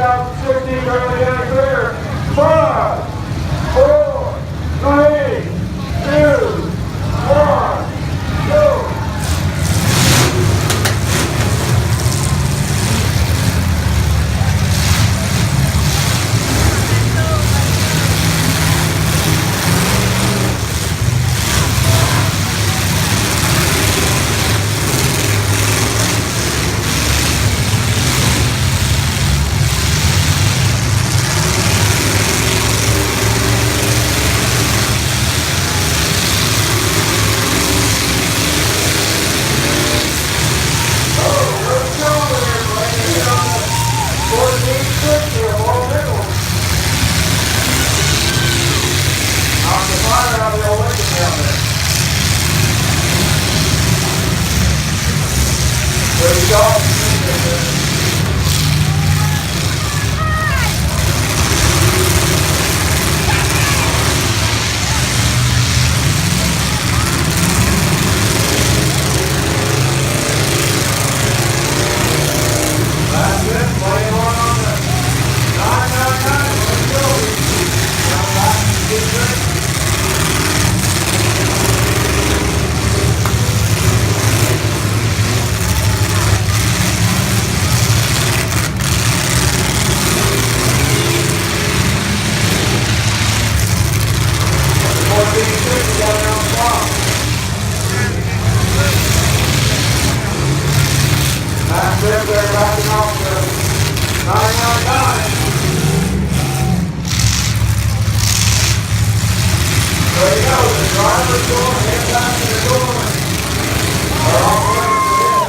2016 early getting clear. 5, 4, 3, 2, 1, go. There you go. That's it. Play on it. 999. Let's go. Come back and get ready. That's it, they're backing off to 999. There you go, the driver's door, head back to the door. They're all ready for this.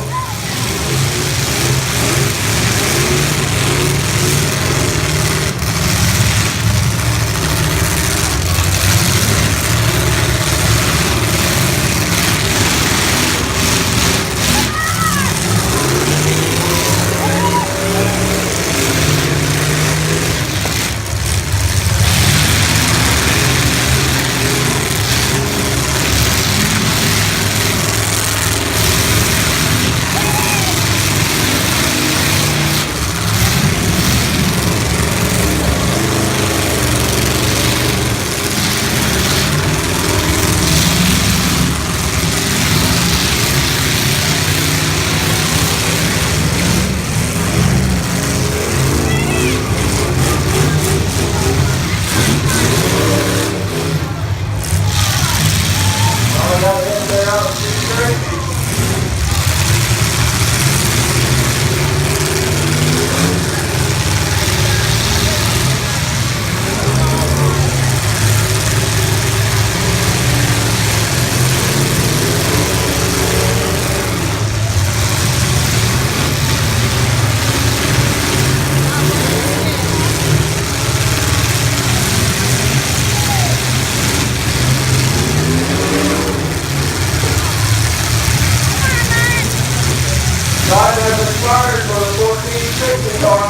Time has expired for the 1460 car.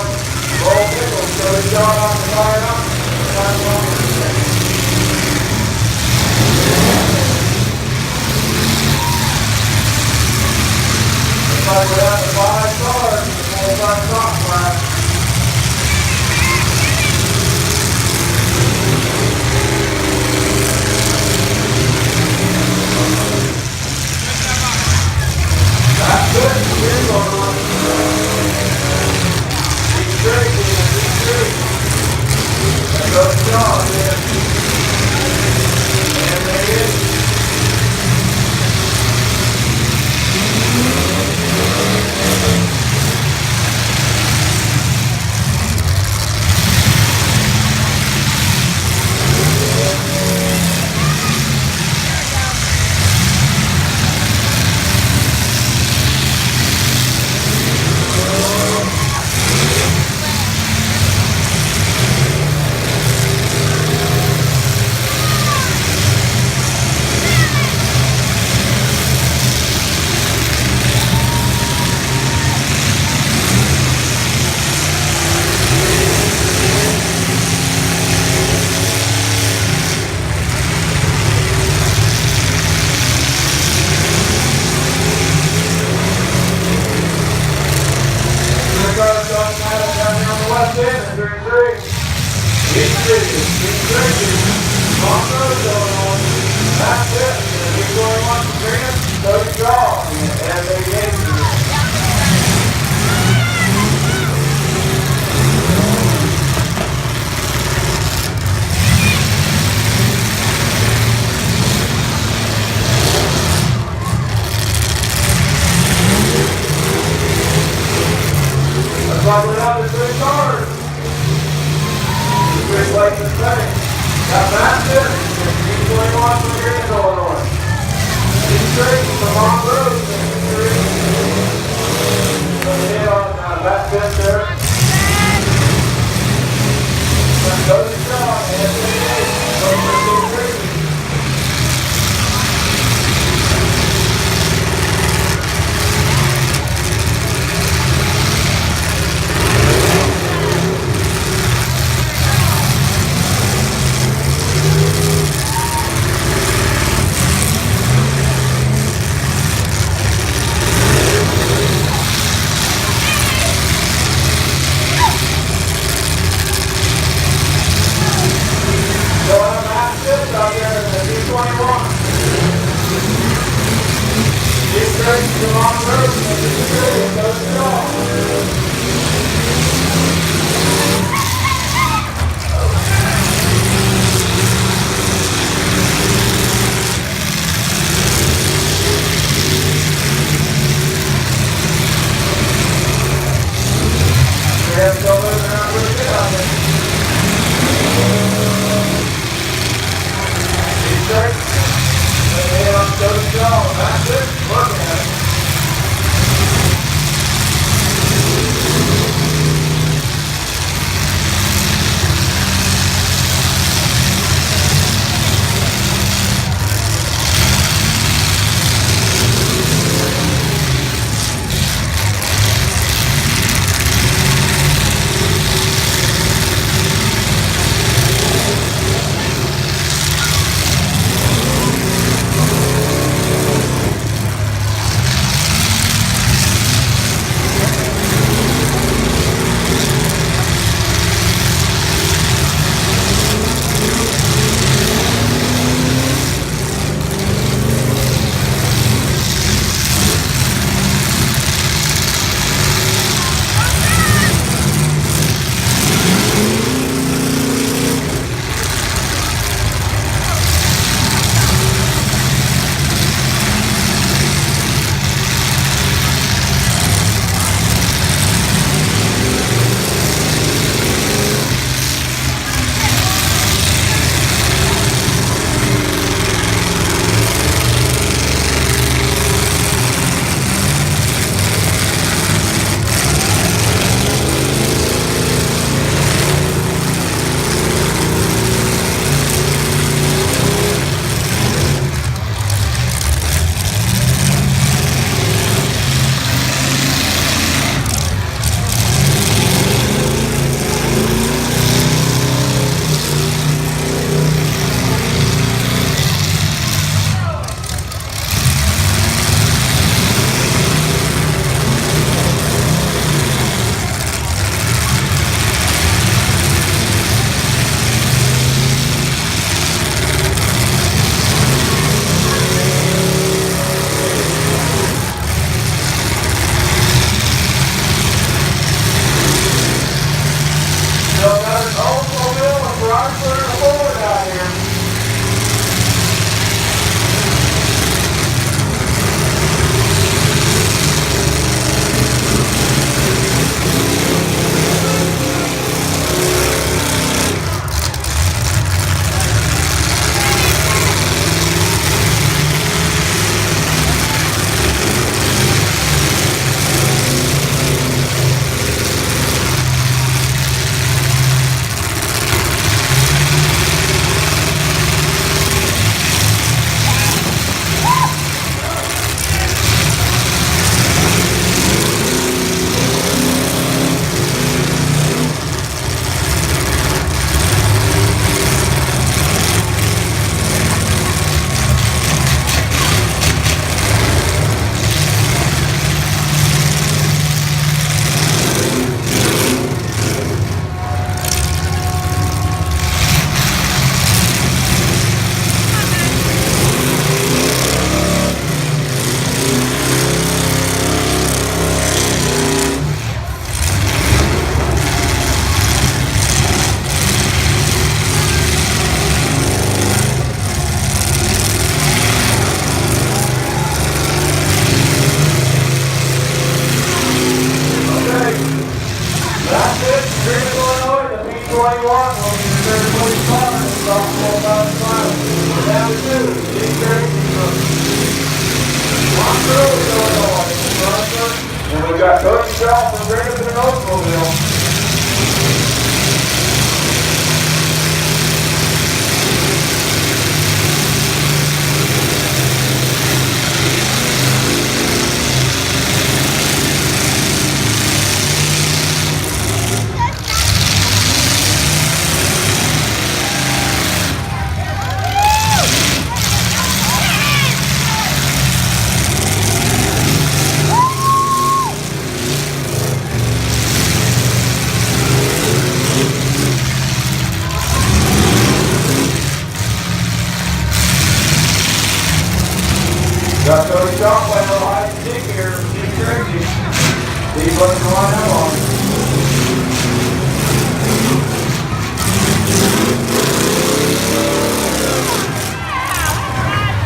Roll pickles, so the job on the fire up. Looks like we're at the 5 cars, the full-time top class. That's good. Here's one. Be straight, man. Be straight. There goes the jaw, man. And there it is. 10 during 3. East City, East City, Long Road, Illinois. That's it. Keep going on the green, so you draw. And they get you. That's why we're on the 3 cars. The 3 places the same. Got Madison, keep going on from here in Illinois. East Street from Long Road, East Street. Get on that fence there. Let's go to the shop and go for 2 3. Greenville, Illinois, the P-21 will be the third place spot in the softball battle final. We're down to 2. Steve Tracy from Montrose, Illinois. And we've got Cody Shaw from Greenville and Oakville. Got Cody Shaw playing a little hide and seek here from Steve Tracy. Steve looking to line up on him.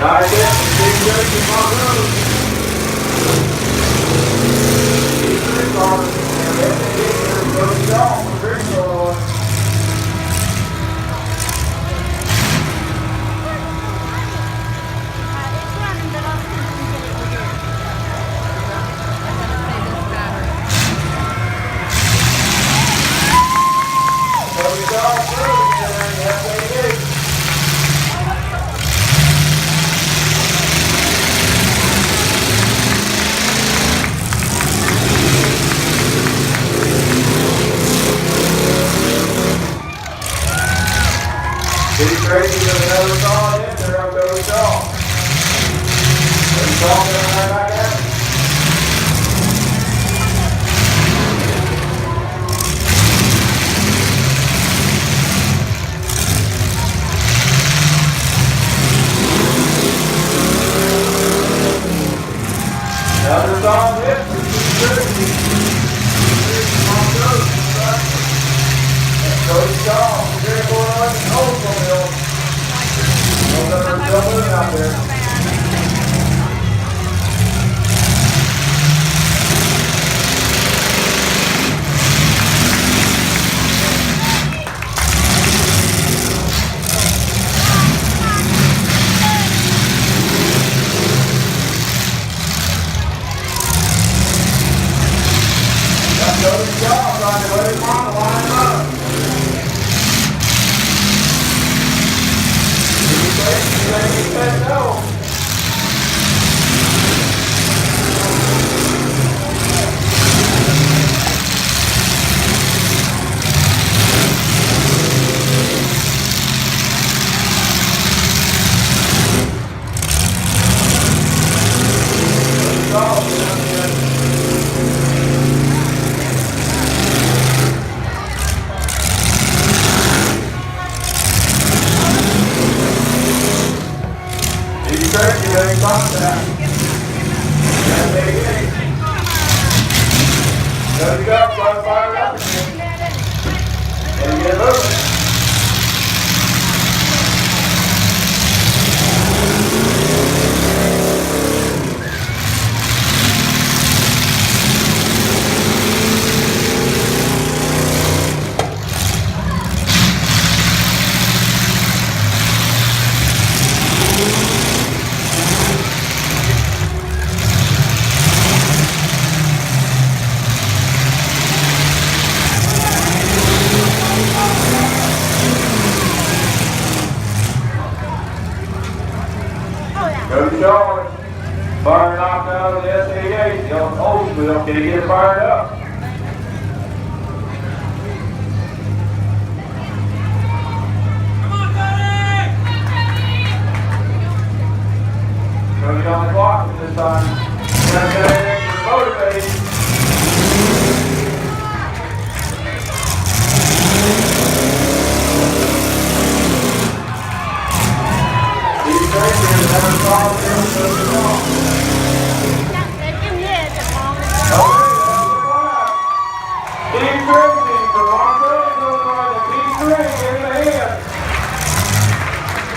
Nice hit from Steve Tracy from Montrose. Steve Tracy on it. And that's a hit here from Cody Shaw from Greenville, Illinois. Steve Tracy with another solid hit there on Cody Shaw. Cody Shaw coming right back at him. Another solid hit for Steve Tracy. Cody Shaw from Greenville, Illinois, and Oakville. Those numbers still moving out there. Got Cody Shaw trying to let him on the line up. He said no. There you go, try to fire it up and get moving. Cody Shaw, firing off out of the S88, the old Oldsmobile. Can he get it fired up? Come on, Cody! Cody on the clock this time. That's that motivated. Steve Tracy from Montrose, Illinois, the P3 in the hand.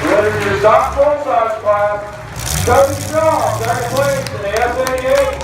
Winner your top full-size class, Cody Shaw, second place in the S88.